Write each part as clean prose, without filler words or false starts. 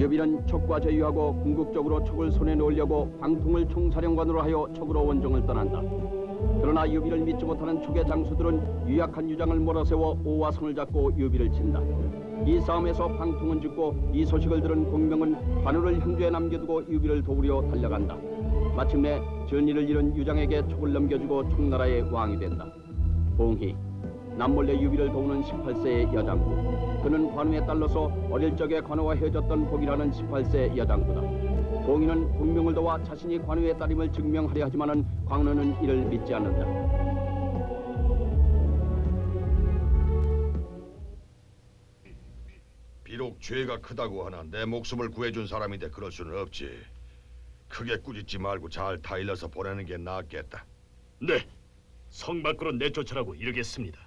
여비는 촉과 제휴하고 궁극적으로 촉을 손에 놓으려고 방통을 총사령관으로 하여 촉으로 원정을 떠난다. 그러나 여비를 믿지 못하는 촉의 장수들은 유약한 유장을 몰아세워 오와 손을 잡고 여비를 친다. 이 싸움에서 방통은 죽고 이 소식을 들은 공명은 관우를 형주에 남겨두고 여비를 도우려 달려간다. 마침내 전의를 잃은 유장에게 촉을 넘겨주고 촉나라의 왕이 된다. 봉희, 남몰래 유비를 도우는 18세의 여장부. 그는 관우의 딸로서 어릴 적에 관우와 헤어졌던 복이라는 18세 여장부다. 봉희는 공명을 도와 자신이 관우의 딸임을 증명하려 하지만은 관우는 이를 믿지 않는다. 비록 죄가 크다고 하나 내 목숨을 구해준 사람인데 그럴 수는 없지. 크게 꾸짖지 말고 잘 타일러서 보내는 게 낫겠다. 네, 성 밖으로 내쫓으라고 이르겠습니다.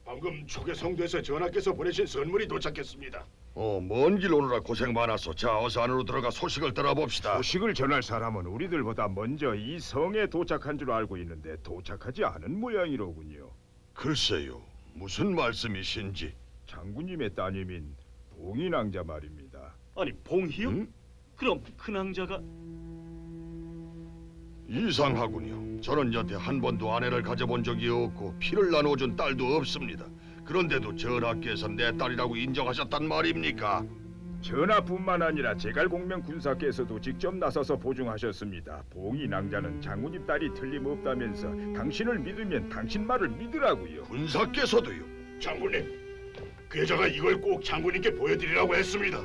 방금 촉의 성도에서 전하께서 보내신 선물이 도착했습니다. 먼 길 오느라 고생 많았어. 자, 어서 안으로 들어가 소식을 들어봅시다. 소식을 전할 사람은 우리들보다 먼저 이 성에 도착한 줄 알고 있는데 도착하지 않은 모양이로군요. 글쎄요, 무슨 말씀이신지. 장군님의 따님인 봉희 낭자 말입니다. 아니, 봉희요? 응? 그럼 그 낭자가... 이상하군요. 저는 여태 한 번도 아내를 가져본 적이 없고 피를 나눠준 딸도 없습니다. 그런데도 전하께서 내 딸이라고 인정하셨단 말입니까? 전하뿐만 아니라 제갈공명 군사께서도 직접 나서서 보증하셨습니다. 봉희 낭자는 장군님 딸이 틀림없다면서 당신을 믿으면 당신 말을 믿으라고요. 군사께서도요? 장군님, 그 여자가 이걸 꼭 장군님께 보여드리라고 했습니다.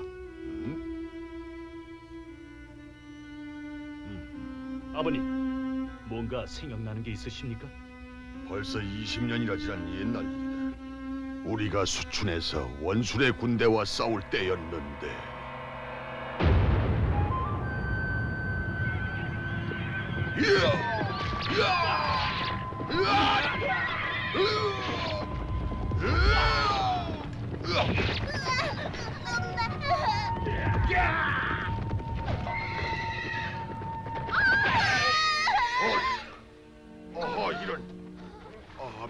아버님, 뭔가 생각나는 게 있으십니까? 벌써 20년이나 지난 옛날 일이다. 우리가 수춘에서 원술의 군대와 싸울 때였는데 이런.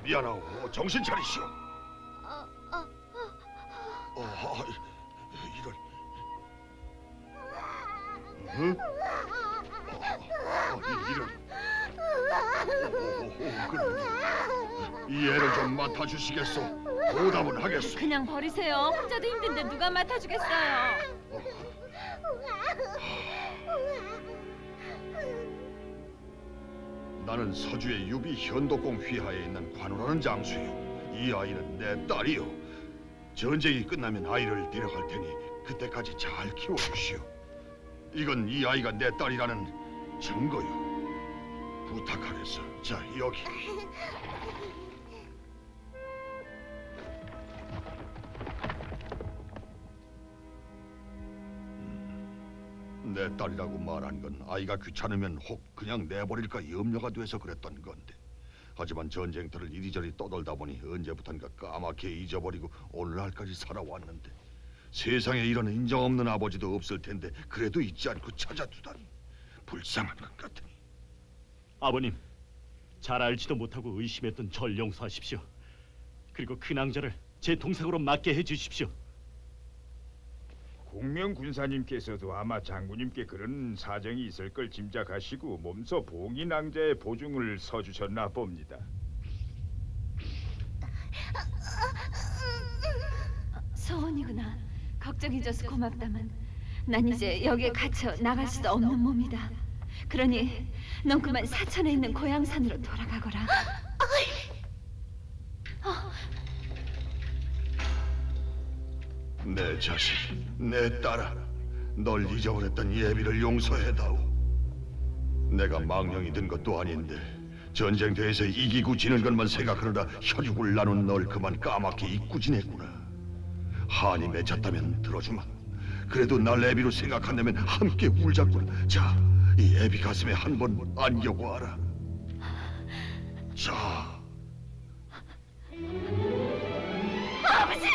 미안하오. 정신 차리시오. 이런. 응? 그래. 이 애를 좀 맡아주시겠소? 보답은 하겠소. 그냥 버리세요. 혼자도 힘든데 누가 맡아주겠어요. 나는 서주의 유비 현덕공 휘하에 있는 관우라는 장수요. 이 아이는 내 딸이요. 전쟁이 끝나면 아이를 데려갈 테니 그때까지 잘 키워주시오. 이건 이 아이가 내 딸이라는 증거요. 부탁하겠어. 자, 여기. 내 딸이라고 말한 건 아이가 귀찮으면 혹 그냥 내버릴까 염려가 돼서 그랬던 건데, 하지만 전쟁터를 이리저리 떠돌다 보니 언제부턴가 까맣게 잊어버리고 오늘날까지 살아왔는데, 세상에 이런 인정 없는 아버지도 없을 텐데 그래도 잊지 않고 찾아두다니 불쌍한 것 같으니. 아버님, 잘 알지도 못하고 의심했던 절 용서하십시오. 그리고 그 낭자를 제 동생으로 맡게 해주십시오. 공명 군사님께서도 아마 장군님께 그런 사정이 있을 걸 짐작하시고 몸소 봉희 낭자의 보증을 서주셨나 봅니다. 소원이구나. 걱정해줘서 고맙다만 난 이제 여기에 갇혀 나갈 수도 없는 몸이다. 그러니 넌 그만 사천에 있는 고향산으로 돌아가거라. 내 자식, 내 딸아, 널 잊어버렸던 예비를 용서해다오. 내가 망령이 든 것도 아닌데 전쟁터에서 이기고 지는 것만 생각하느라 혈육을 나눈 널 그만 까맣게 잊고 지냈구나. 한이 맺혔다면 들어주마. 그래도 날 애비로 생각한다면 함께 울자꾸나. 자, 이 애비 가슴에 한 번 안겨보아라. 자. 아버지!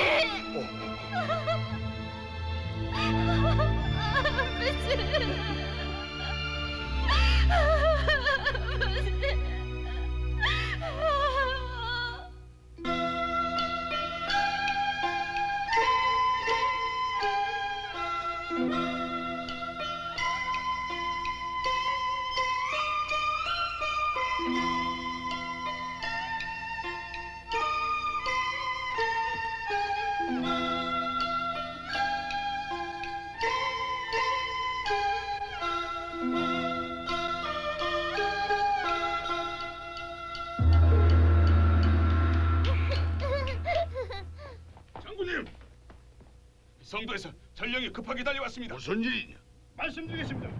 영도에서 전령이 급하게 달려왔습니다. 무슨 일이냐? 말씀드리겠습니다.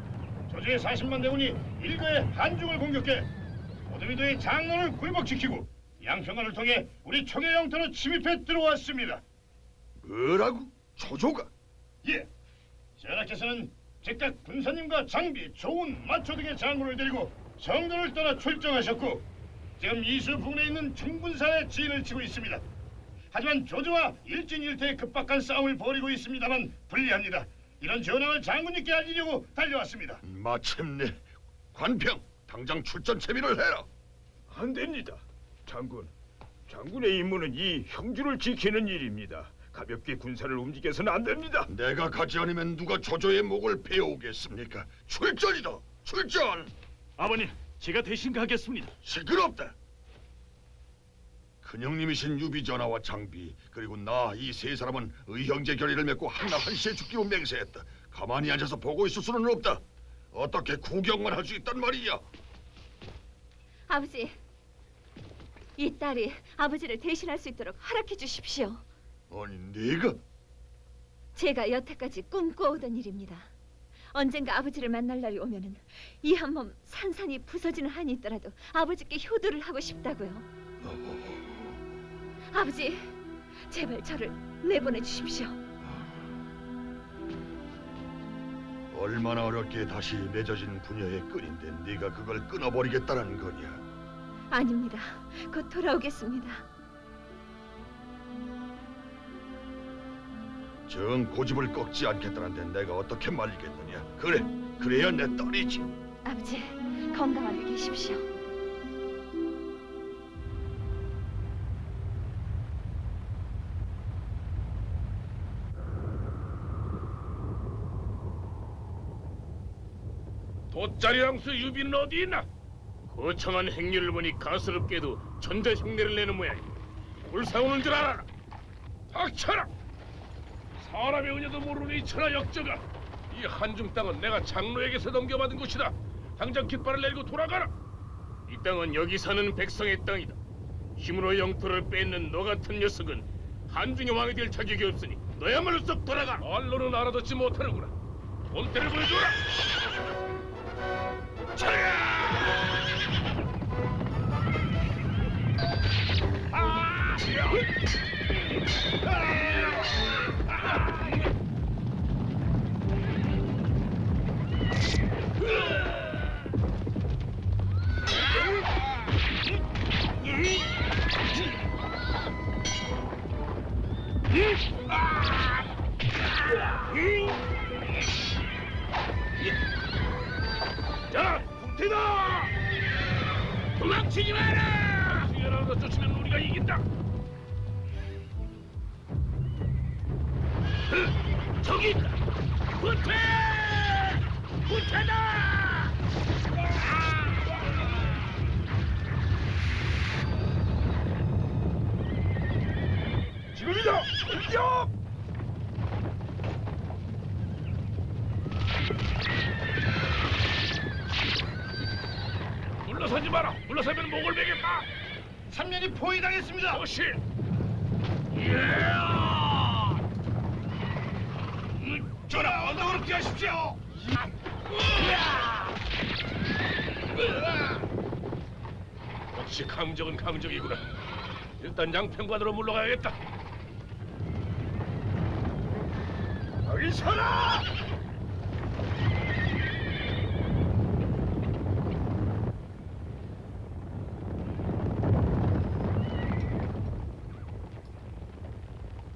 저주의 40만 대군이 일거의 한중을 공격해 오드미도의 장로를 굴복시키고 양평관을 통해 우리 청해 영토로 침입해 들어왔습니다. 뭐라고? 조조가? 예, 전하께서는 즉각 군사님과 장비, 조운, 마초 등의 장군을 데리고 성도를 떠나 출정하셨고 지금 이수 부근에 있는 중군사의 진을 치고 있습니다. 하지만 조조와 일진일퇴의 급박한 싸움을 벌이고 있습니다만 불리합니다. 이런 전황을 장군님께 알리려고 달려왔습니다. 마침내 관평 당장 출전 채비를 해라. 안 됩니다. 장군의 임무는 이 형주를 지키는 일입니다. 가볍게 군사를 움직여서는 안 됩니다. 내가 가지 않으면 누가 조조의 목을 베어오겠습니까? 출전이다. 출전. 아버님, 제가 대신 가겠습니다. 시끄럽다. 큰형님이신 유비전하와 장비 그리고 나 이 세 사람은 의형제 결의를 맺고 한날 한시에 죽기로 맹세했다. 가만히 앉아서 보고 있을 수는 없다. 어떻게 구경만 할 수 있단 말이야? 아버지, 이 딸이 아버지를 대신할 수 있도록 허락해 주십시오. 아니 네가? 제가 여태까지 꿈꿔오던 일입니다. 언젠가 아버지를 만날 날이 오면은 이 한 몸 산산이 부서지는 한이 있더라도 아버지께 효도를 하고 싶다고요. 아버지, 제발 저를 내보내 주십시오. 얼마나 어렵게 다시 맺어진 부녀의 끈인데 네가 그걸 끊어버리겠다는 거냐? 아닙니다. 곧 돌아오겠습니다. 정 고집을 꺾지 않겠다는데 내가 어떻게 말리겠느냐? 그래, 그래야 내 딸이지. 아버지, 건강하게 계십시오. 돗자리 왕수 유비는 어디 있나? 거창한 행렬을 보니 가스럽게도 전대 흉내를 내는 모양이다. 불사오는 줄 알아라. 닥쳐라. 사람의 은혜도 모르는 이 천하 역적아. 이 한중 땅은 내가 장로에게서 넘겨받은 곳이다. 당장 깃발을 내리고 돌아가라. 이 땅은 여기 사는 백성의 땅이다. 힘으로 영토를 뺏는 너 같은 녀석은 한중의 왕이 될 자격이 없으니 너야말로 썩 돌아가. 말로는 알아듣지 못하는구나. 본때를 보여줘라. 자, 북태다! 도망치지 마라! 수연하고 쫓으면 우리가 이긴다. 저기 있다. 후퇴! 후퇴다! 지금이다. 공격! 물러서지 마라. 물러서면 목을 베겠다. 삼년이 포위당했습니다. 도시. 전하, 언덕으로 피하십시오. 역시 강적은 강적이구나. 일단 양평관으로 물러가야겠다. 여기 서라!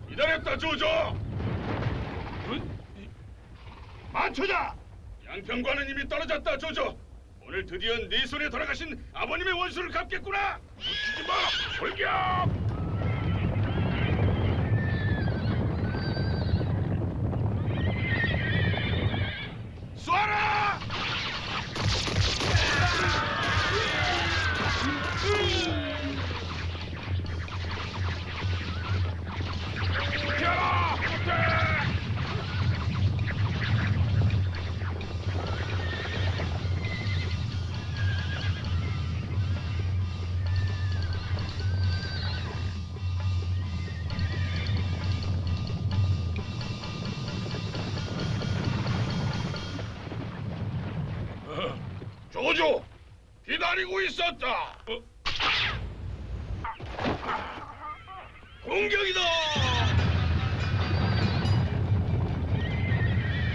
기다렸다, 조조. 만초다. 양평관은 이미 떨어졌다, 조조. 오늘 드디어 네 손에 돌아가신 아버님의 원수를 갚겠구나. 놓치지 마. 돌격! 쏘아라! 피하라! 후퇴! 조조, 기다리고 있었다. 공격이다.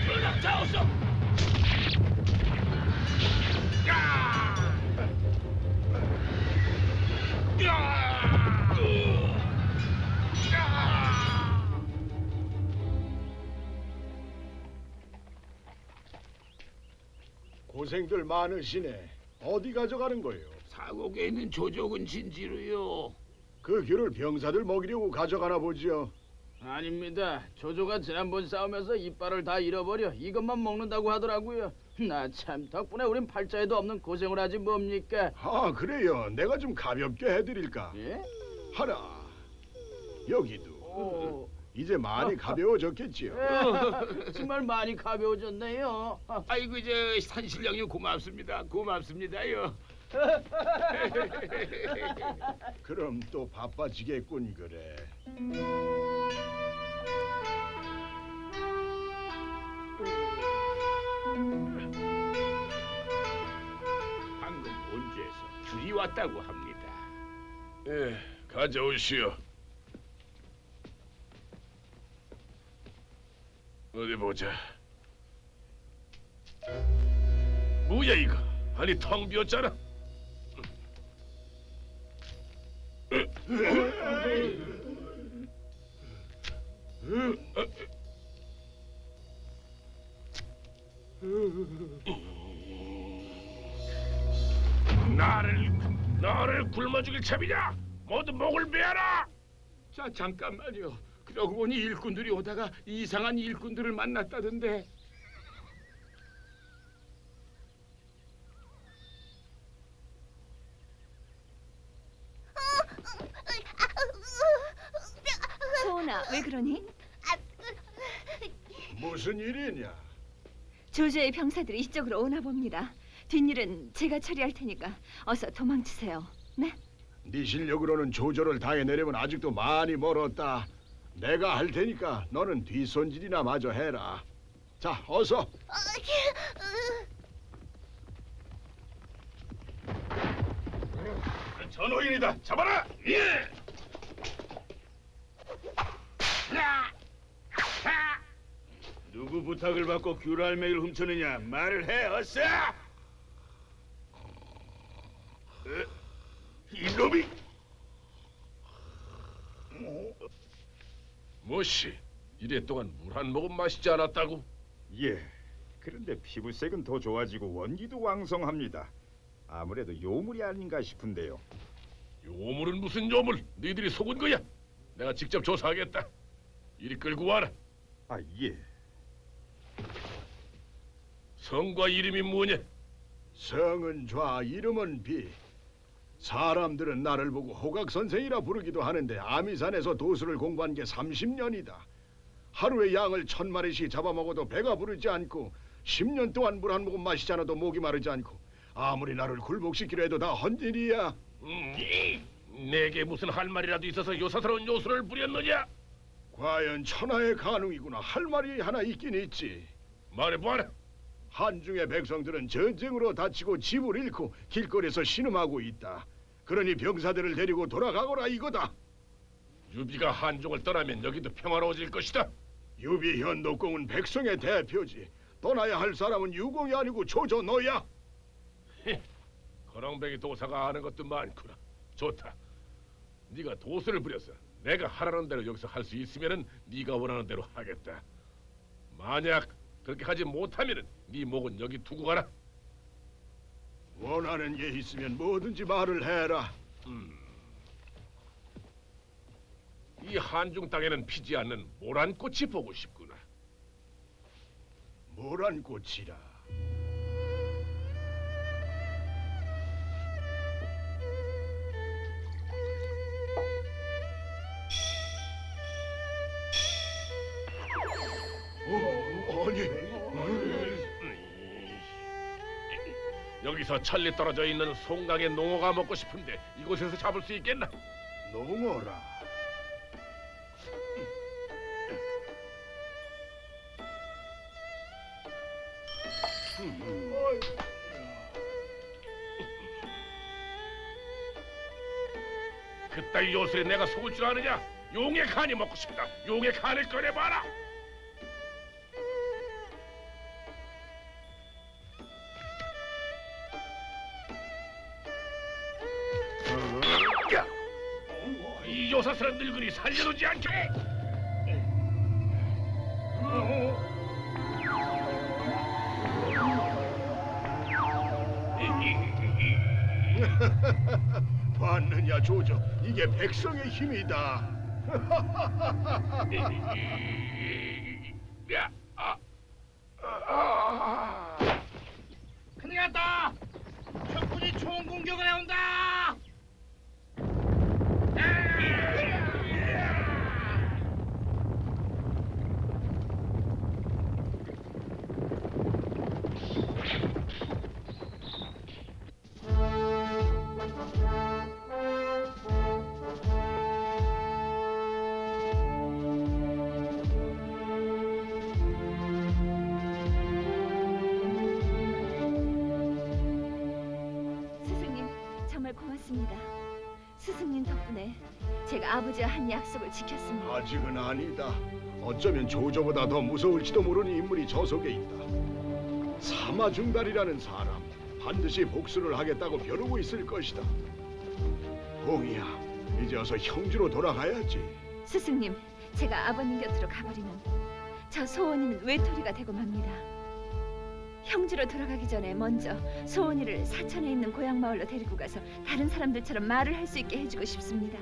전략 잡았어. 야! 야! 야! 고생들 많으시네. 어디 가져가는 거예요? 사곡에 있는 조족은 진지로요. 그 귤을 병사들 먹이려고 가져가나 보지요. 아닙니다. 조조가 지난번 싸움에서 이빨을 다 잃어버려 이것만 먹는다고 하더라고요. 나 참 덕분에 우린 팔자에도 없는 고생을 하지 뭡니까? 아, 그래요. 내가 좀 가볍게 해드릴까? 예? 하나, 여기도. 이제 많이 가벼워졌겠지요. 정말 많이 가벼워졌네요. 아이고 저 산신령님 고맙습니다. 고맙습니다요. 그럼 또 바빠지겠군 그래. 방금 원주에서 귤이 왔다고 합니다. 예, 가져오시오. 어디 보자. 뭐야 이거? 아니 텅 비었잖아. 나를 굶어 죽일 참이냐? 모두 목을 베어라! 자 잠깐만요. 그러고 보니 일꾼들이 오다가 이상한 일꾼들을 만났다던데. 소은아, 왜 그러니? 무슨 일이냐? 조조의 병사들이 이쪽으로 오나 봅니다. 뒷일은 제가 처리할 테니까 어서 도망치세요. 네? 네 실력으로는 조절을 당해내려면 아직도 많이 멀었다. 내가 할 테니까 너는 뒷손질이나 마저 해라. 자, 어서. 전호인이다. 잡아라. 예. 누구 부탁을 받고 귤알맹이를 훔쳤느냐? 말을 해, 어서! 이놈이! 뭐시? 이래 동안 물 한 모금 마시지 않았다고? 예. 그런데 피부색은 더 좋아지고 원기도 왕성합니다. 아무래도 요물이 아닌가 싶은데요. 요물은 무슨 요물? 너희들이 속은 거야? 내가 직접 조사하겠다. 이리 끌고 와라. 아, 예. 성과 이름이 뭐냐? 성은 좌, 이름은 비. 사람들은 나를 보고 호각 선생이라 부르기도 하는데 아미산에서 도수를 공부한 게 30년이다. 하루에 양을 1000마리씩 잡아먹어도 배가 부르지 않고 10년 동안 물 한 모금 마시지 않아도 목이 마르지 않고 아무리 나를 굴복시키려 해도 다 헛일이야. 내게 무슨 할 말이라도 있어서 요사스러운 요술을 부렸느냐? 과연 천하의 간웅이구나. 할 말이 하나 있긴 있지. 말해보아라. 한중의 백성들은 전쟁으로 다치고 집을 잃고 길거리에서 신음하고 있다. 그러니 병사들을 데리고 돌아가거라 이거다. 유비가 한중을 떠나면 여기도 평화로워질 것이다. 유비 현독공은 백성의 대표지. 떠나야 할 사람은 유공이 아니고 조조 너야. 거렁뱅이 도사가 아는 것도 많구나. 좋다. 네가 도수를 부려서 내가 하라는 대로 여기서 할 수 있으면은 네가 원하는 대로 하겠다. 만약 그렇게 하지 못하면은 네 목은 여기 두고 가라. 원하는 게 있으면 뭐든지 말을 해라. 이 한중 땅에는 피지 않는 모란 꽃이 보고 싶구나. 모란 꽃이라. 아니. 여기서 천리 떨어져 있는 송강의 농어가 먹고 싶은데 이곳에서 잡을 수 있겠나? 농어라. 그따위 요술에 내가 속을 줄 아느냐? 용의 간이 먹고 싶다. 용의 간을 꺼내봐라. 야! 이 요사스런 늙은이 살려두지 않게! 봤느냐 조조, 이게 백성의 힘이다. 야! 큰일 났다. 적군이 총 공격을 해온다. 스승님, 정말 고맙습니다. 스승님 덕분에 제가 아버지와 한 약속을 지켰습니다. 아직은 아니다. 어쩌면 조조보다 더 무서울지도 모르는 인물이 저 속에 있다. 사마중달이라는 사람, 반드시 복수를 하겠다고 벼르고 있을 것이다. 봉이야, 이제 어서 형주로 돌아가야지. 스승님, 제가 아버님 곁으로 가버리면 저 소원이는 외톨이가 되고 맙니다. 형주로 돌아가기 전에 먼저 소원이를 사천에 있는 고향 마을로 데리고 가서 다른 사람들처럼 말을 할 수 있게 해주고 싶습니다.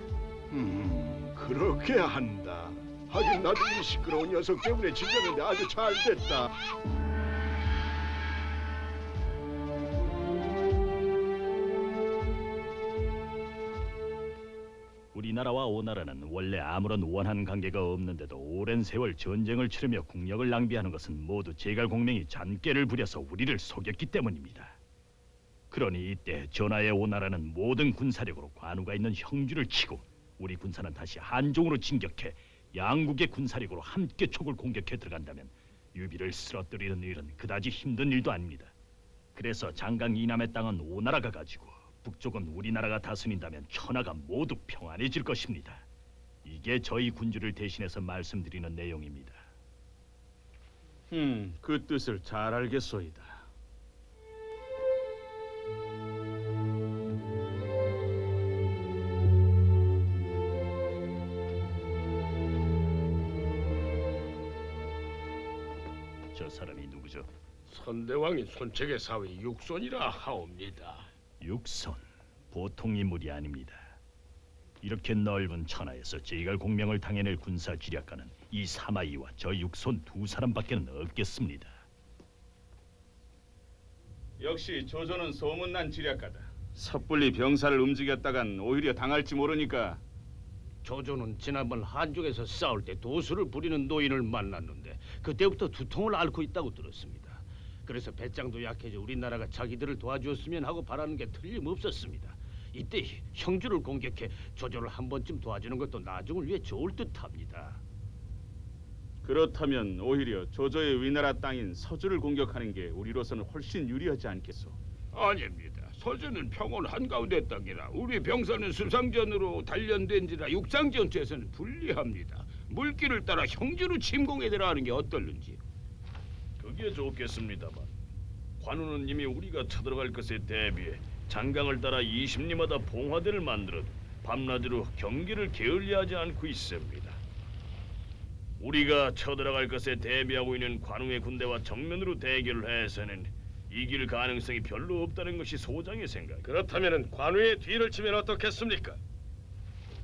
그렇게 한다. 하긴 나도 이 시끄러운 녀석 때문에 질렸는데 아주 잘 됐다. 우리나라와 오나라는 원래 아무런 원한 관계가 없는데도 오랜 세월 전쟁을 치르며 국력을 낭비하는 것은 모두 제갈공명이 잔꾀를 부려서 우리를 속였기 때문입니다. 그러니 이때 전하의 오나라는 모든 군사력으로 관우가 있는 형주를 치고 우리 군사는 다시 한종으로 진격해 양국의 군사력으로 함께 촉을 공격해 들어간다면 유비를 쓰러뜨리는 일은 그다지 힘든 일도 아닙니다. 그래서 장강 이남의 땅은 오나라가 가지고 북쪽은 우리나라가 다스린다면 천하가 모두 평안해질 것입니다. 이게 저희 군주를 대신해서 말씀드리는 내용입니다. 그 뜻을 잘 알겠소이다. 저 사람이 누구죠? 선대왕인 손책의 사위 육손이라 하옵니다. 육손, 보통 인물이 아닙니다. 이렇게 넓은 천하에서 제갈공명을 당해낼 군사 지략가는 이 사마이와 저 육손 두 사람밖에는 없겠습니다. 역시 조조는 소문난 지략가다. 섣불리 병사를 움직였다간 오히려 당할지 모르니까. 조조는 지난번 한중에서 싸울 때 도수를 부리는 노인을 만났는데 그때부터 두통을 앓고 있다고 들었습니다. 그래서 배짱도 약해져 우리나라가 자기들을 도와주었으면 하고 바라는 게 틀림없었습니다. 이때 형주를 공격해 조조를 한 번쯤 도와주는 것도 나중을 위해 좋을 듯합니다. 그렇다면 오히려 조조의 위나라 땅인 서주를 공격하는 게 우리로서는 훨씬 유리하지 않겠소? 아닙니다. 서주는 평온 한가운데 땅이라 우리 병사는 수상전으로 단련된지라 육상전투에서는 불리합니다. 물길을 따라 형주로 침공에 들어가는 게 어떨는지. 그게 좋겠습니다만 관우는 이미 우리가 쳐들어갈 것에 대비해 장강을 따라 20리마다 봉화대를 만들어 밤낮으로 경기를 게을리하지 않고 있습니다. 우리가 쳐들어갈 것에 대비하고 있는 관우의 군대와 정면으로 대결을 해서는 이길 가능성이 별로 없다는 것이 소장의 생각. 그렇다면은 관우의 뒤를 치면 어떻겠습니까?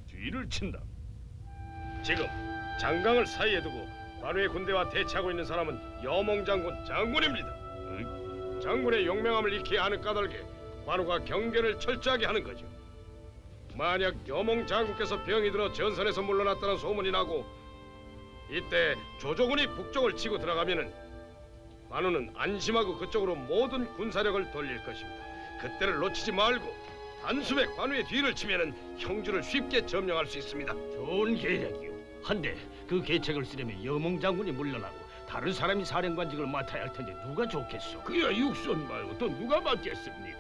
뒤를 친다. 지금 장강을 사이에 두고 관우의 군대와 대치하고 있는 사람은 여몽 장군입니다. 장군의 용맹함을 익히 아는 까닭에 관우가 경계를 철저하게 하는 거죠. 만약 여몽 장군께서 병이 들어 전선에서 물러났다는 소문이 나고 이때 조조군이 북쪽을 치고 들어가면은 관우는 안심하고 그쪽으로 모든 군사력을 돌릴 것입니다. 그때를 놓치지 말고 단숨에 관우의 뒤를 치면은 형주를 쉽게 점령할 수 있습니다. 좋은 계략이요. 한데 그 계책을 쓰려면 여몽 장군이 물러나고 다른 사람이 사령관직을 맡아야 할 텐데 누가 좋겠소? 그야 육손 말고 또 누가 맡겠습니까?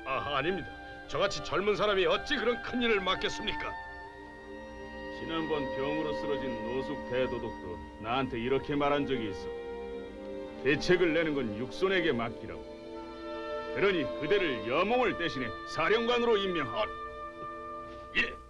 아닙니다. 저같이 젊은 사람이 어찌 그런 큰 일을 맡겠습니까? 지난번 병으로 쓰러진 노숙 대도독도 나한테 이렇게 말한 적이 있어. 대책을 내는 건 육손에게 맡기라고. 그러니 그대를 여몽을 대신해 사령관으로 임명하라. 예.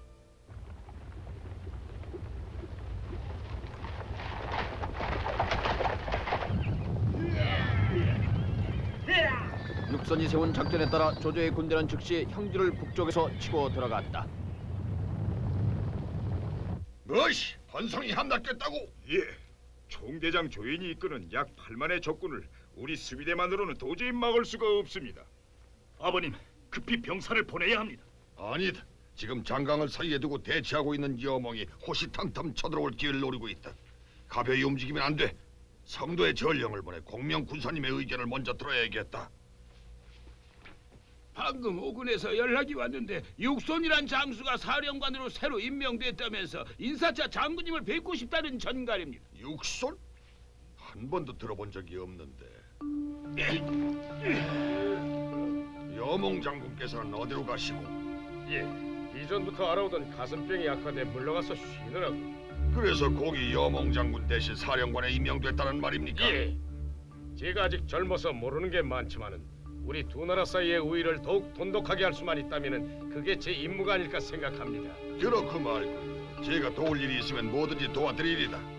육선이 세운 작전에 따라 조조의 군대는 즉시 형주를 북쪽에서 치고 들어갔다. 무엇이 번성이 함락됐다고? 예. 총대장 조인이 이끄는 약 8만의 적군을 우리 수비대만으로는 도저히 막을 수가 없습니다. 아버님, 급히 병사를 보내야 합니다. 아니다. 지금 장강을 사이에 두고 대치하고 있는 여몽이 호시탐탐 쳐들어올 기회를 노리고 있다. 가벼이 움직이면 안 돼. 성도의 전령을 보내 공명 군사님의 의견을 먼저 들어야겠다. 방금 오군에서 연락이 왔는데 육손이란 장수가 사령관으로 새로 임명됐다면서 인사차 장군님을 뵙고 싶다는 전갈입니다. 육손? 한 번도 들어본 적이 없는데. 여몽 장군께서는 어디로 가시고? 예. 이전부터 알아오던 가슴병이 약화돼 물러가서 쉬느라고. 그래서 거기 여몽 장군 대신 사령관에 임명됐다는 말입니까? 예. 제가 아직 젊어서 모르는 게 많지만은 우리 두 나라 사이의 우위를 더욱 돈독하게 할 수만 있다면은 그게 제 임무가 아닐까 생각합니다. 그렇고 말고 제가 도울 일이 있으면 뭐든지 도와드리리다.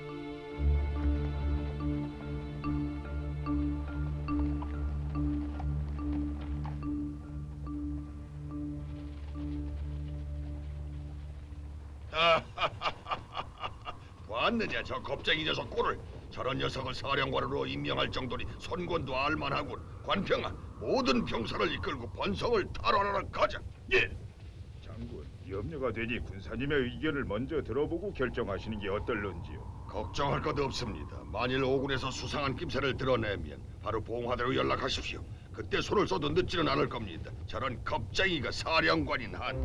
봤느냐 저 겁쟁이 녀석 꼴을. 저런 녀석을 사령관으로 임명할 정도니 손권도 알만하군. 관평아, 모든 병사를 이끌고 번성을 탈환하러 가자. 예. 장군, 염려가 되니 군사님의 의견을 먼저 들어보고 결정하시는 게 어떨런지요? 걱정할 것 없습니다. 만일 오군에서 수상한 낌새를 드러내면 바로 봉화대로 연락하십시오. 그때 손을 써도 늦지는 않을 겁니다. 저런 겁쟁이가 사령관인 한.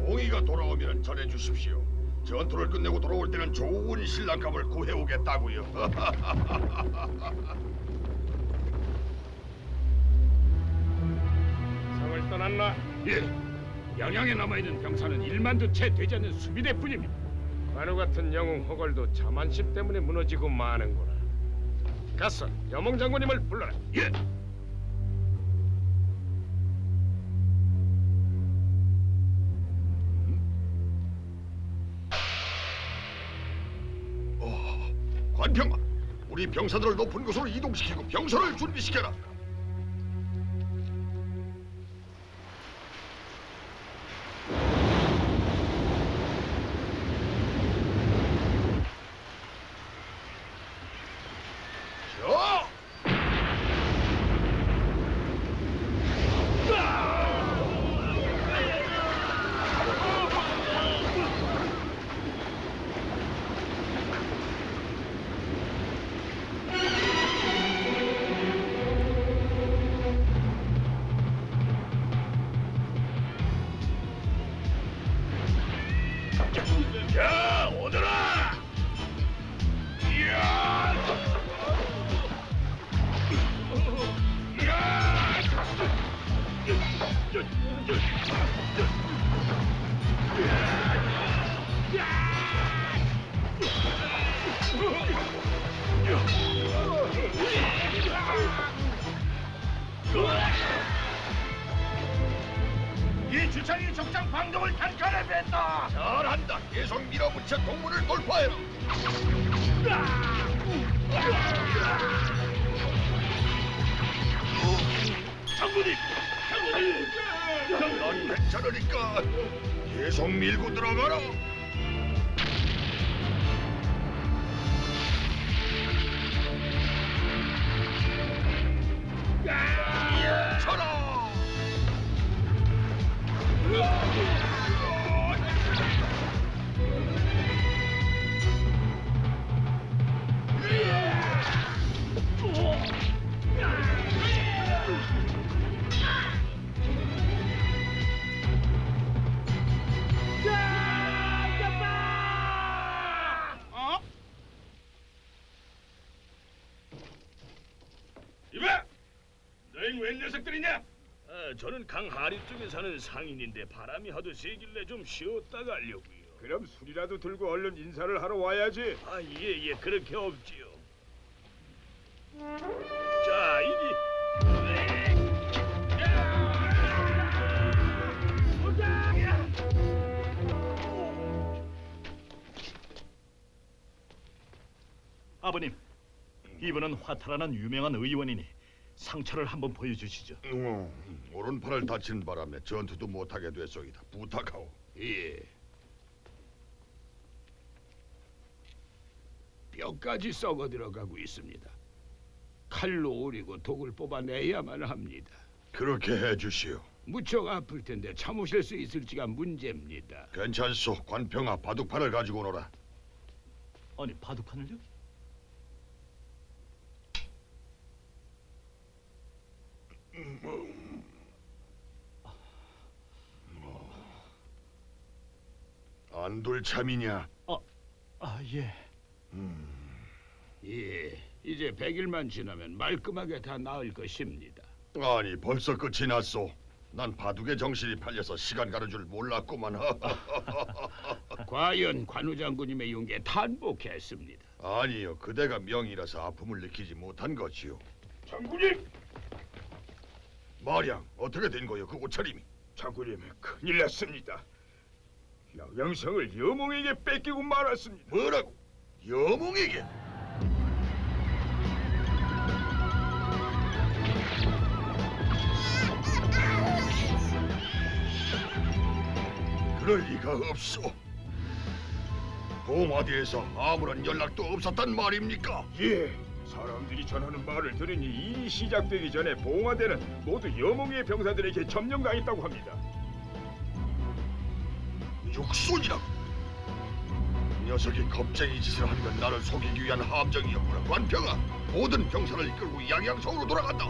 봉이가 돌아오면 전해주십시오. 전투를 끝내고 돌아올 때는 좋은 신랑감을 구해오겠다고요. 성을 떠났나? 예. 양양에 남아있는 병사는 1만도 채 되지 않는 수비대뿐입니다. 관우 같은 영웅 허걸도 자만심 때문에 무너지고 마는구나. 가서 여몽 장군님을 불러라. 예. 관평아, 우리 병사들을 높은 곳으로 이동시키고 병선을 준비시켜라. 자, 오너라! 이야! 이 주창이 적장 방동을 단칼에 뺐다. 잘한다. 계속 밀어붙여 동문을 돌파해라. 장군님, 난 괜찮으니까 계속 밀고 들어가라. 쳐라. 이봐! 너희 웬 녀석들이냐? 저는 강하리 쪽에 사는 상인인데 바람이 하도 세길래 좀 쉬었다 가려고요. 그럼 술이라도 들고 얼른 인사를 하러 와야지. 아, 예, 그렇게 없지요. 자, 이리. 아버님, 이분은 화타라는 유명한 의원이니 상처를 한번 보여주시죠. 오른팔을 다친 바람에 전투도 못하게 됐소이다. 부탁하오. 예. 뼈까지 썩어 들어가고 있습니다. 칼로 오리고 독을 뽑아내야만 합니다. 그렇게 해주시오. 무척 아플 텐데 참으실 수 있을지가 문제입니다. 괜찮소. 관평아, 바둑판을 가지고 오너라. 아니, 바둑판을요? 안둘 참이냐? 예. 예, 이제 100일만 지나면 말끔하게 다 나을 것입니다. 아니, 벌써 끝이 났소. 난 바둑의 정신이 팔려서 시간 가는 줄 몰랐구만. 과연 관우 장군님의 용기에 탄복했습니다. 아니요, 그대가 명이라서 아픔을 느끼지 못한 거지요. 장군님! 마량, 어떻게 된 거요, 그 옷차림이? 장군님, 큰일 났습니다. 양양성을 여몽에게 뺏기고 말았습니다. 뭐라고? 여몽에게? 그럴 리가 없소. 봉화대에서 아무런 연락도 없었단 말입니까? 예, 사람들이 전하는 말을 들으니 일이 시작되기 전에 봉화대는 모두 여몽의 병사들에게 점령당했다고 합니다. 육손이라고? 녀석이 겁쟁이 짓을 한 건 나를 속이기 위한 함정이었구나. 관평아, 모든 병사를 이끌고 양양성으로 돌아간다.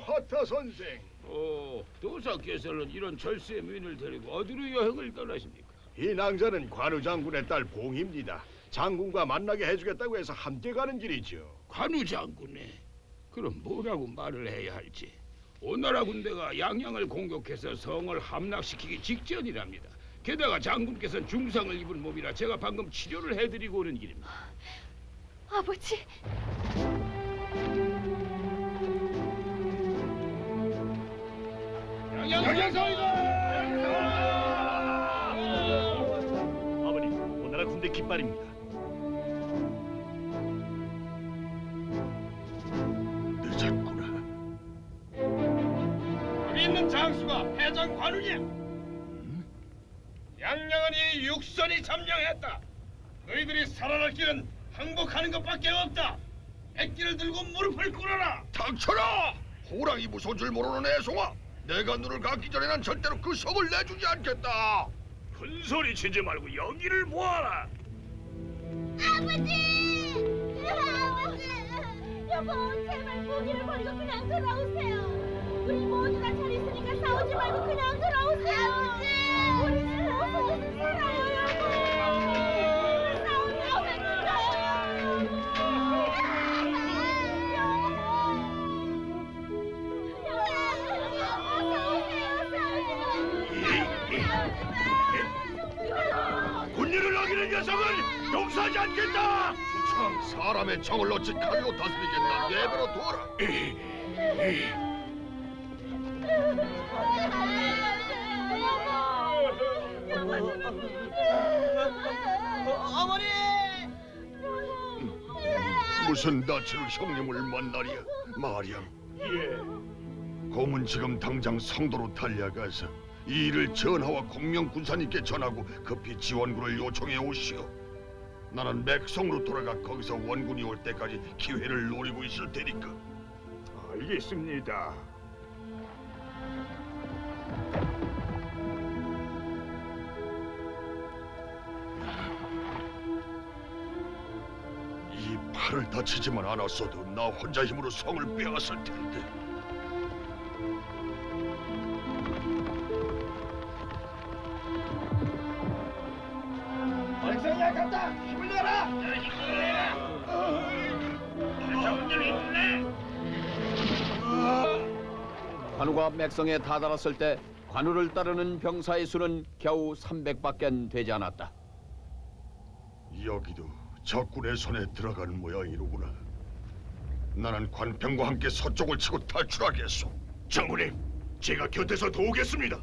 화타 선생. 도사께서는 이런 절세의 민을 데리고 어디로 여행을 떠나십니까? 이 낭자는 관우 장군의 딸 봉입니다. 장군과 만나게 해주겠다고 해서 함께 가는 길이죠. 관우 장군네. 그럼 뭐라고 말을 해야 할지. 오나라 군대가 양양을 공격해서 성을 함락시키기 직전이랍니다. 게다가 장군께서는 중상을 입은 몸이라 제가 방금 치료를 해드리고 오는 길입니다. 아버지. 아버님, 오나라 군대 깃발입니다. 늦었구나. 여기 있는 장수가 해장 관우냐? 양양은 이 육선이 점령했다. 너희들이 살아날 길은 항복하는 것밖에 없다. 백기를 들고 무릎을 꿇어라. 닥쳐라! 호랑이 무서운 줄 모르는 애송아. 내가 눈을 감기 전에 난 절대로 그 성을 내주지 않겠다. 큰 소리 치지 말고 여기를 보아라. 아버지! 아버지! 여보, 제발 포기를 버리고 그냥 돌아오세요. 우리 모두 다 잘 있으니까 싸우지 말고 그냥 돌아오세요. 아버지! 우리는 어서 살아요, 여보. 싸우지 군인을 어기는 녀석은 용서하지 않겠다. 참, 사람의 정을 어찌 칼로 다스리겠나. 내버려 둬라. 어머니! 무슨 낯으로 형님을 만나랴, 마량. 예. 공은 지금 당장 성도로 달려가서 이 일을 전하와 공명 군사님께 전하고 급히 지원군을 요청해 오시오. 나는 맥성으로 돌아가 거기서 원군이 올 때까지 기회를 노리고 있을 테니까. 알겠습니다. 이 팔을 다치지만 않았어도 나 혼자 힘으로 성을 빼앗을 텐데. 백성이야, 간다. 힘을 내라. 힘을 내라. 정신을 힘내. 관우가 맥성에 다다랐을 때 관우를 따르는 병사의 수는 겨우 300밖엔 되지 않았다. 여기도 적군의 손에 들어간 모양이로구나. 나는 관병과 함께 서쪽을 치고 탈출하겠소. 장군님, 제가 곁에서 도우겠습니다.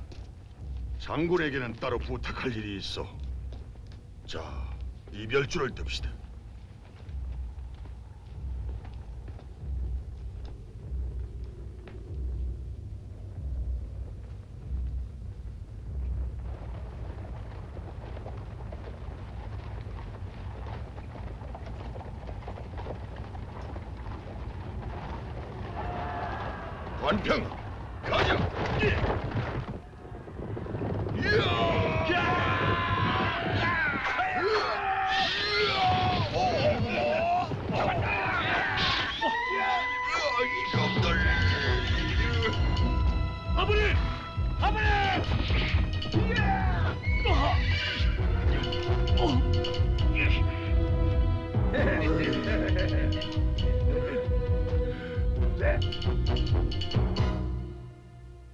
장군에게는 따로 부탁할 일이 있어. 자, 이별줄을 듭시다. 관평, 가자! 이놈들! 아버님! 아버님!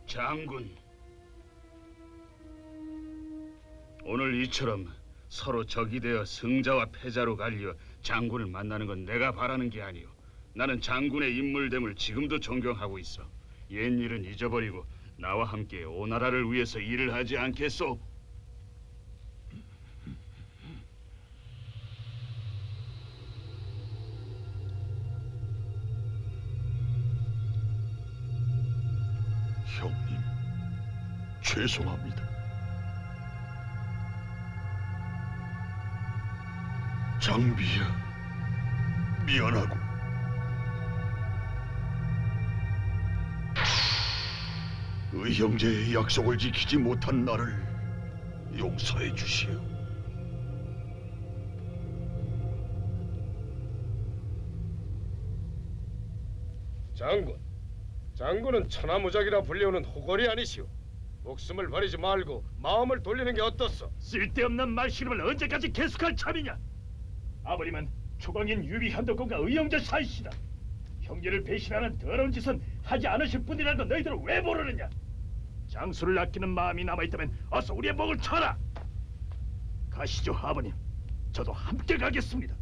장군, 오늘 이처럼 서로 적이 되어 승자와 패자로 갈려 장군을 만나는 건 내가 바라는 게 아니오. 나는 장군의 인물됨을 지금도 존경하고 있어. 옛 일은 잊어버리고 나와 함께 오나라를 위해서 일을 하지 않겠소? 형님, 죄송합니다. 장비야, 미안하고. 의형제의 약속을 지키지 못한 나를 용서해 주시오. 장군은 천하무적이라 불리우는 호걸이 아니시오. 목숨을 버리지 말고 마음을 돌리는 게 어떻소? 쓸데없는 말씨름을 언제까지 계속할 참이냐? 아버님은 초강인 유비 현덕공과 의형제 사이시다. 형제를 배신하는 더러운 짓은 하지 않으실 분이라는 건 너희들은 왜 모르느냐? 장수를 아끼는 마음이 남아있다면 어서 우리의 목을 쳐라. 가시죠, 아버님. 저도 함께 가겠습니다.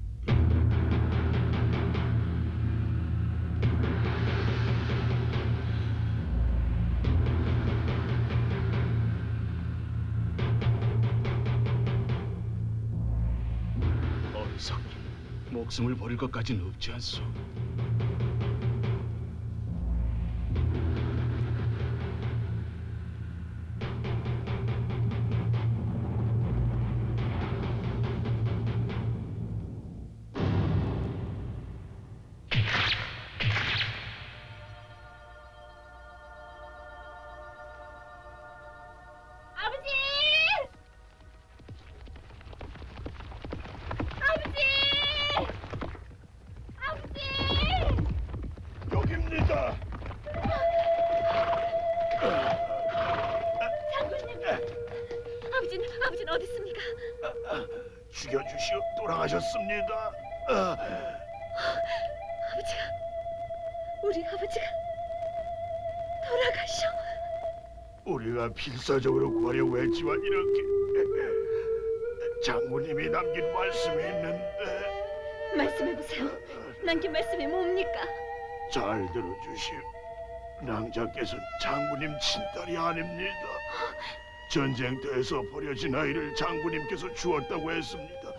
어리석기, 목숨을 버릴 것까지는 없지 않소. 여기입니다. 장군님, 아버지는 어디 있습니까? 죽여주시오. 돌아가셨습니다. 아버지가, 우리 아버지가 돌아가셔. 우리가 필사적으로 구하려고 했지만 이렇게 장군님이 남긴 말씀이 있는데 말씀해보세요. 남긴 말씀이 뭡니까? 잘 들어주시오. 낭자께서는 장군님 친딸이 아닙니다. 전쟁터에서 버려진 아이를 장군님께서 주었다고 했습니다.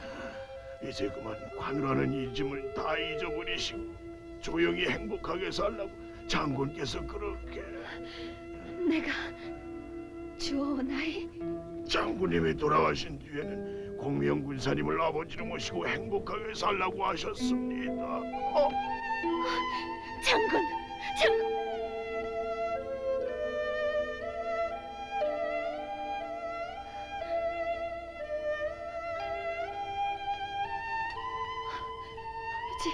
이제 그만 관우라는 이 짐을 다 잊어버리시고 조용히 행복하게 살라고 장군께서 그렇게. 내가 주워온 아이? 장군님이 돌아가신 뒤에는 공명군사님을 아버지로 모시고 행복하게 살라고 하셨습니다. 장군! 아버지!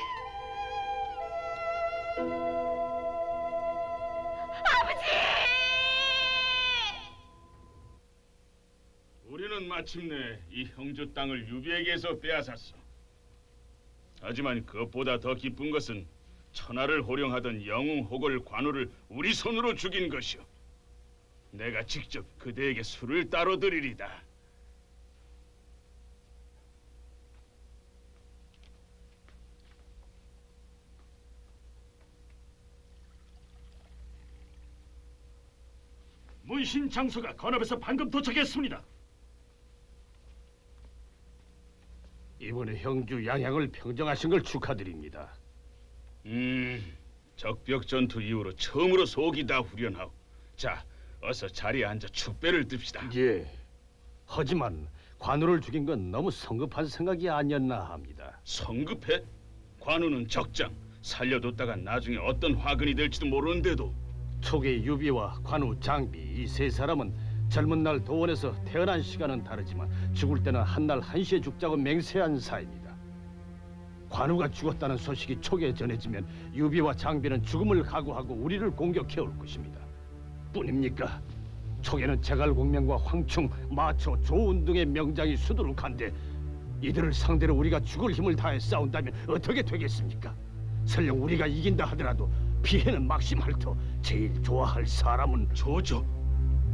우리는 마침내 이 형주 땅을 유비에게서 빼앗았어. 하지만 그것보다 더 기쁜 것은 천하를 호령하던 영웅 호걸 관우를 우리 손으로 죽인 것이오. 내가 직접 그대에게 술을 따로 드리리다. 문신 장수가 건업에서 방금 도착했습니다. 이번에 형주 양양을 평정하신 걸 축하드립니다. 적벽 전투 이후로 처음으로 속이 다 후련하오. 자, 어서 자리에 앉아 축배를 듭시다. 예. 하지만 관우를 죽인 건 너무 성급한 생각이 아니었나 합니다. 성급해? 관우는 적장. 살려뒀다가 나중에 어떤 화근이 될지도 모르는데도. 촉의 유비와 관우, 장비 이 세 사람은 젊은 날 도원에서 태어난 시간은 다르지만 죽을 때는 한날 한시에 죽자고 맹세한 사이입니다. 관우가 죽었다는 소식이 촉에 전해지면 유비와 장비는 죽음을 각오하고 우리를 공격해 올 것입니다. 뿐입니까? 촉에는 제갈공명과 황충, 마초, 조운 등의 명장이 수두룩한데 이들을 상대로 우리가 죽을 힘을 다해 싸운다면 어떻게 되겠습니까? 설령 우리가 이긴다 하더라도 피해는 막심할 터 제일 좋아할 사람은 조조.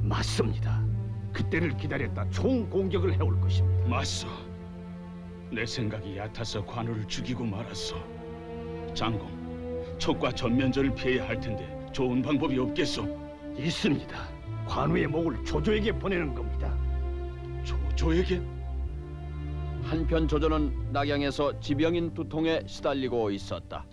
맞습니다. 그때를 기다렸다 총 공격을 해올 것입니다. 맞소. 내 생각이 얕아서 관우를 죽이고 말았소. 장공, 촉과 전면전을 피해야 할 텐데 좋은 방법이 없겠소? 있습니다. 관우의 목을 조조에게 보내는 겁니다. 조조에게? 한편 조조는 낙양에서 지병인 두통에 시달리고 있었다.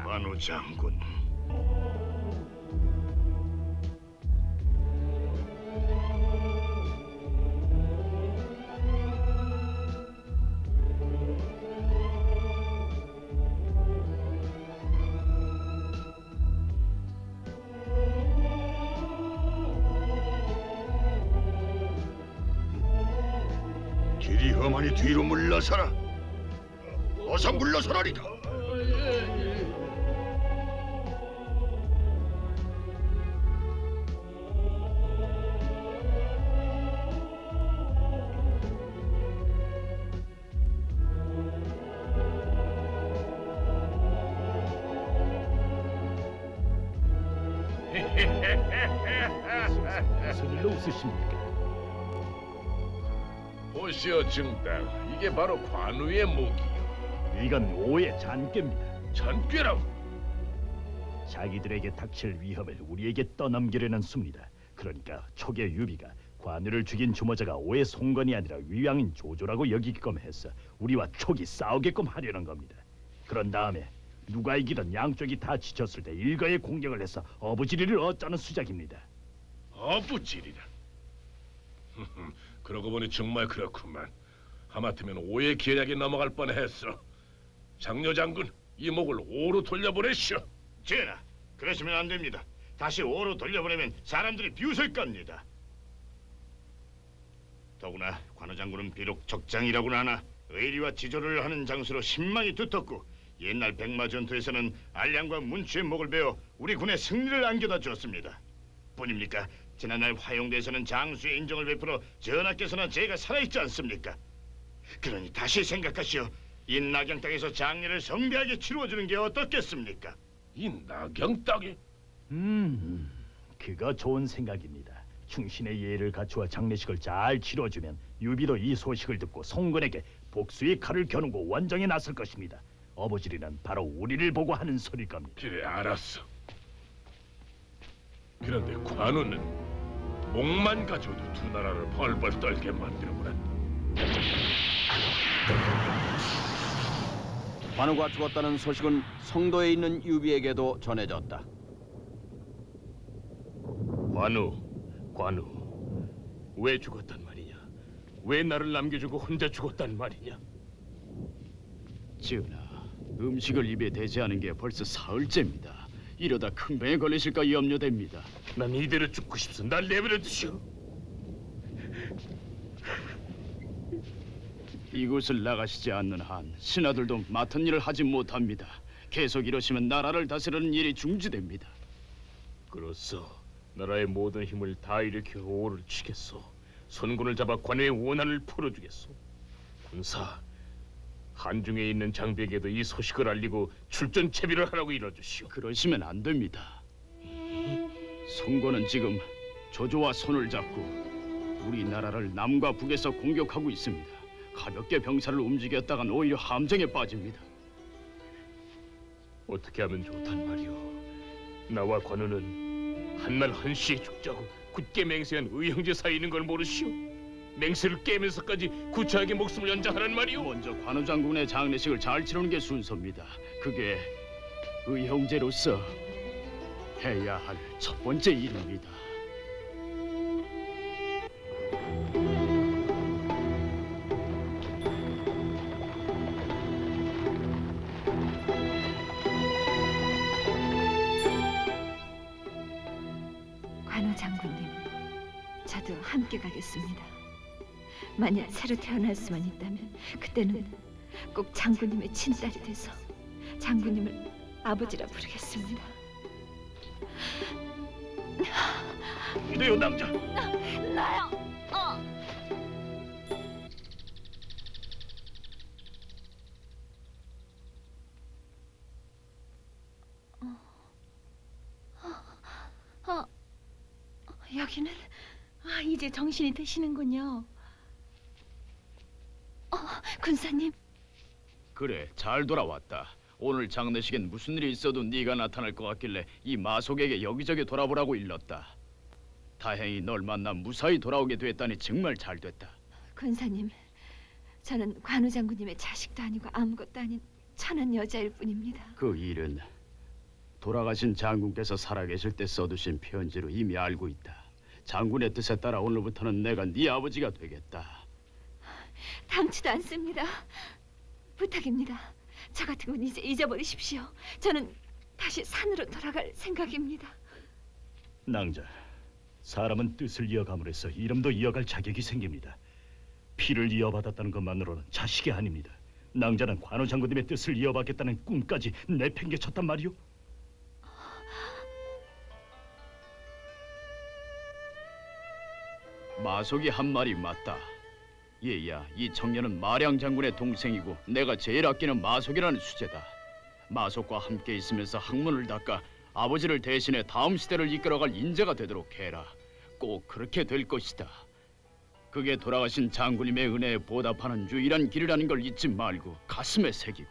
관우 장군. 길이 험하니 뒤로 물러서라. 어서 물러서라니까. 무슨 일로 웃으십니까? 보시오 증당, 이게 바로 관우의 목이요. 이건 오의 잔꾀입니다. 잔꾀라고? 자기들에게 닥칠 위협을 우리에게 떠넘기려는 수입니다. 그러니까 촉의 유비가 관우를 죽인 주모자가 오의 송건이 아니라 위왕인 조조라고 여기게끔 해서 우리와 촉이 싸우게끔 하려는 겁니다. 그런 다음에 누가 이기든 양쪽이 다 지쳤을 때 일거에 공격을 해서 어부지리를 얻자는 수작입니다. 어부지리라. 그러고 보니 정말 그렇구만. 하마터면 오의 계략에 넘어갈 뻔했어. 장려 장군, 이 목을 오로 돌려보내시오. 전하, 그러시면 안 됩니다. 다시 오로 돌려보내면 사람들이 비웃을 겁니다. 더구나 관우 장군은 비록 적장이라고는 하나 의리와 지조를 하는 장수로 신망이 두텁고 옛날 백마 전투에서는 알량과 문추의 목을 베어 우리 군의 승리를 안겨다 주었습니다. 뿐입니까? 지난날 화용대에서는 장수의 인정을 베풀어 전하께서나 제가 살아있지 않습니까? 그러니 다시 생각하시오. 이 낙양 땅에서 장례를 성대하게 치루어주는 게 어떻겠습니까? 이 낙양 땅에? 그거 좋은 생각입니다. 충신의 예를 갖추어 장례식을 잘 치러주면 유비도 이 소식을 듣고 송건에게 복수의 칼을 겨누고 원정에 나설 것입니다. 어부지리는 바로 우리를 보고 하는 소리일 겁니다. 그래, 알았어. 그런데 관우는 목만 가져도 두 나라를 벌벌 떨게 만들어보라. 관우가 죽었다는 소식은 성도에 있는 유비에게도 전해졌다. 관우, 왜 죽었단 말이냐? 왜 나를 남겨주고 혼자 죽었단 말이냐? 전하, 음식을 입에 대지 않은 게 벌써 사흘째입니다. 이러다 큰 병에 걸리실까 염려됩니다. 난 이대로 죽고 싶소. 날 내버려 두시오. 이곳을 나가시지 않는 한 신하들도 맡은 일을 하지 못합니다. 계속 이러시면 나라를 다스리는 일이 중지됩니다. 그렇소. 나라의 모든 힘을 다 일으켜 오를 치겠소. 손군을 잡아 관우의 원한을 풀어주겠소. 군사, 한중에 있는 장비에게도 이 소식을 알리고 출전 채비를 하라고 일러주시오. 그러시면 안 됩니다. 송건은 지금 조조와 손을 잡고 우리나라를 남과 북에서 공격하고 있습니다. 가볍게 병사를 움직였다간 오히려 함정에 빠집니다. 어떻게 하면 좋단 말이오. 나와 관우는 한날 한시에 죽자고 굳게 맹세한 의형제 사이에 있는 걸 모르시오. 맹세를 깨면서까지 구차하게 목숨을 연장하란 말이오. 먼저 관우 장군의 장례식을 잘 치르는 게 순서입니다. 그게 의형제로서 해야 할 첫 번째 일입니다. 관우 장군님, 저도 함께 가겠습니다. 만약 새로 태어날 수만 있다면 그때는 꼭 장군님의 친딸이 돼서 장군님을 아버지라 부르겠습니다. 이대요 남자. 나요. 여기는 이제 정신이 드시는군요. 군사님. 그래, 잘 돌아왔다. 오늘 장례식엔 무슨 일이 있어도 네가 나타날 것 같길래 이 마속에게 여기저기 돌아보라고 일렀다. 다행히 널 만나 무사히 돌아오게 됐다니 정말 잘 됐다. 군사님, 저는 관우 장군님의 자식도 아니고 아무것도 아닌 천한 여자일 뿐입니다. 그 일은 돌아가신 장군께서 살아계실 때 써두신 편지로 이미 알고 있다. 장군의 뜻에 따라 오늘부터는 내가 네 아버지가 되겠다. 당치도 않습니다. 부탁입니다. 저 같은 건 이제 잊어버리십시오. 저는 다시 산으로 돌아갈 생각입니다. 낭자, 사람은 뜻을 이어감으로 해서 이름도 이어갈 자격이 생깁니다. 피를 이어받았다는 것만으로는 자식이 아닙니다. 낭자는 관우 장군님의 뜻을 이어받겠다는 꿈까지 내팽개쳤단 말이오. 마속이 한 말이 맞다. 얘야, 이 청년은 마량 장군의 동생이고 내가 제일 아끼는 마속이라는 수제다. 마속과 함께 있으면서 학문을 닦아 아버지를 대신해 다음 시대를 이끌어갈 인재가 되도록 해라. 꼭 그렇게 될 것이다. 그게 돌아가신 장군님의 은혜에 보답하는 유일한 길이라는 걸 잊지 말고 가슴에 새기고.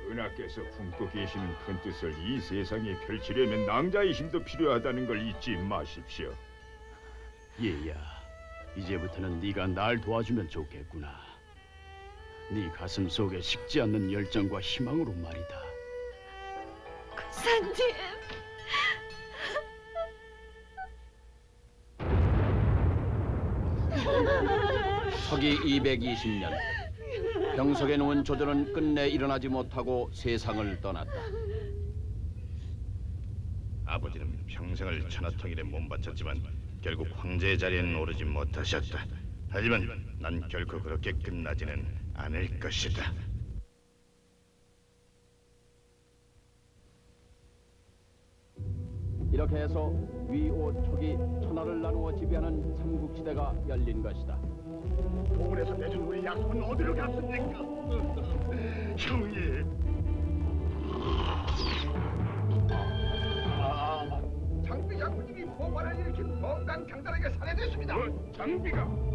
전하께서 품고 계시는 큰 뜻을 이 세상에 펼치려면 낭자의 힘도 필요하다는 걸 잊지 마십시오. 얘야, 이제부터는 네가 날 도와주면 좋겠구나. 네 가슴 속에 식지 않는 열정과 희망으로 말이다. 군사님. 서기 220년 병석에 누운 조조는 끝내 일어나지 못하고 세상을 떠났다. 아버지는 평생을 천하통일에 몸바쳤지만 결국 황제의 자리에는 오르지 못하셨다. 하지만 난 결코 그렇게 끝나지는 않을 것이다. 이렇게 해서 위오 촉이 천하를 나누어 지배하는 삼국시대가 열린 것이다. 도원에서 내준 우리 약속은 어디로 갔습니까? 형님. 장비 장군님이 호반을 일으킨 멍간 강단에게 살해됐습니다. 장비가